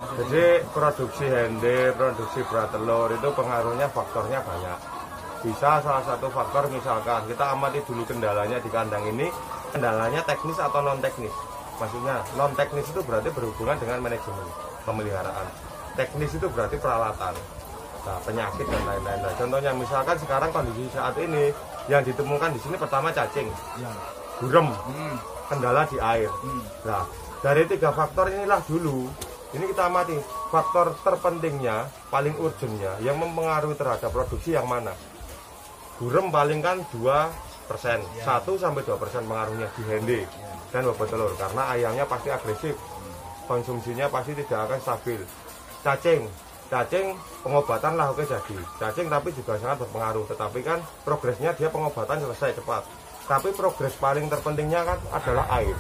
Jadi produksi hende, produksi berat telur itu pengaruhnya faktornya banyak. Bisa salah satu faktor misalkan kita amati dulu kendalanya di kandang ini, kendalanya teknis atau non teknis. Maksudnya non teknis itu berarti berhubungan dengan manajemen pemeliharaan. Teknis itu berarti peralatan, nah, penyakit dan lain-lain. Nah, contohnya misalkan sekarang kondisi saat ini yang ditemukan di sini pertama cacing, gurem, kendala di air. Nah, dari 3 faktor inilah dulu. Ini kita amati faktor terpentingnya, paling urgentnya yang mempengaruhi terhadap produksi yang mana. Gurem paling kan 2%, 1-2% pengaruhnya di hende dan bobot telur karena ayamnya pasti agresif, konsumsinya pasti tidak akan stabil. Cacing pengobatan lah oke jadi cacing, tapi juga sangat berpengaruh. Tetapi kan progresnya dia pengobatan selesai cepat. Tapi progres paling terpentingnya kan adalah air.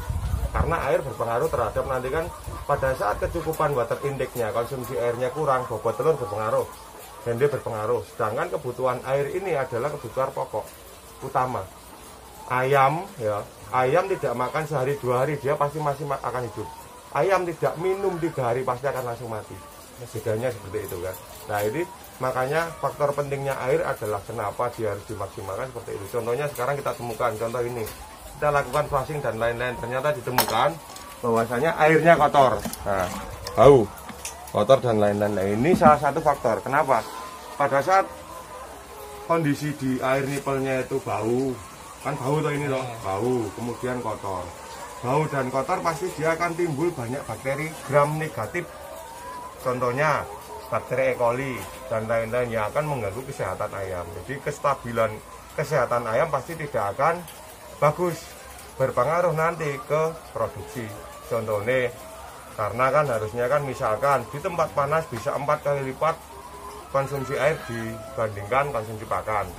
Karena air berpengaruh terhadap nanti kan pada saat kecukupan water intake-nya, konsumsi airnya kurang, bobot telur berpengaruh, hende berpengaruh. Sedangkan kebutuhan air ini adalah kebutuhan pokok utama. Ayam tidak makan sehari 2 hari dia pasti masih akan hidup. Ayam tidak minum 3 hari pasti akan langsung mati. Bedanya seperti itu kan. Nah ini makanya faktor pentingnya air adalah kenapa dia harus dimaksimalkan seperti itu. Contohnya sekarang kita temukan contoh ini. Kita lakukan flushing dan lain-lain, ternyata ditemukan bahwasanya airnya kotor, nah, bau, kotor dan lain-lain. Nah, ini salah satu faktor. Kenapa? Pada saat kondisi di air nipelnya itu bau, kan bau tuh ini loh, bau, kemudian kotor. Bau dan kotor pasti dia akan timbul banyak bakteri gram negatif. Contohnya bakteri E. coli dan lain-lain yang akan mengganggu kesehatan ayam. Jadi kestabilan kesehatan ayam pasti tidak akan bagus, berpengaruh nanti ke produksi. Contohnya karena kan harusnya kan misalkan di tempat panas bisa 4 kali lipat konsumsi air dibandingkan konsumsi pakan,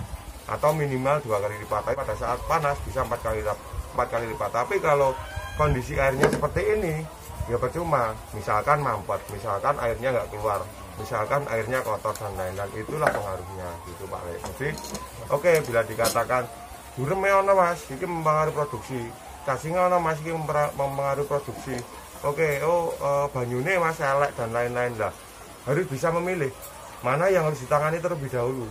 atau minimal 2 kali lipat. Tapi pada saat panas bisa 4 kali lipat. Tapi kalau kondisi airnya seperti ini ya percuma. Misalkan mampet, misalkan airnya nggak keluar, misalkan airnya kotor dan lain-lain, itulah pengaruhnya gitu Pak Le. Jadi oke, bila dikatakan gurem ono mas, ini mempengaruhi produksi. Cacing ono mas, ini mempengaruhi produksi. Oke, banyune mas elek dan lain-lain lah. Harus bisa memilih mana yang harus ditangani terlebih dahulu.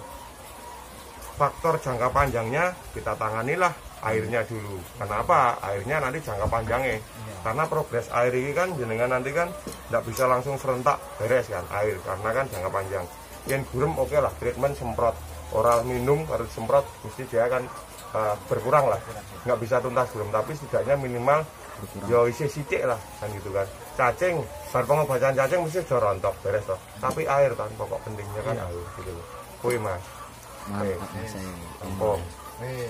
Faktor jangka panjangnya kita tanganilah airnya dulu. Kenapa? Airnya nanti jangka panjangnya. Karena progres air ini kan jenengan nanti kan tidak bisa langsung serentak beres kan air, karena kan jangka panjang. Yang gurem oke lah, treatment semprot, oral minum harus semprot, mesti dia akan berkurang lah, nggak bisa tuntas belum, tapi setidaknya minimal yo isi sicik lah kan gitu kan. Cacing, bar pengobatan cacing mesti sudah rontok beres toh, tapi air kan pokok pentingnya kan air gitu. Kuy mas. Mantap mas. Oke.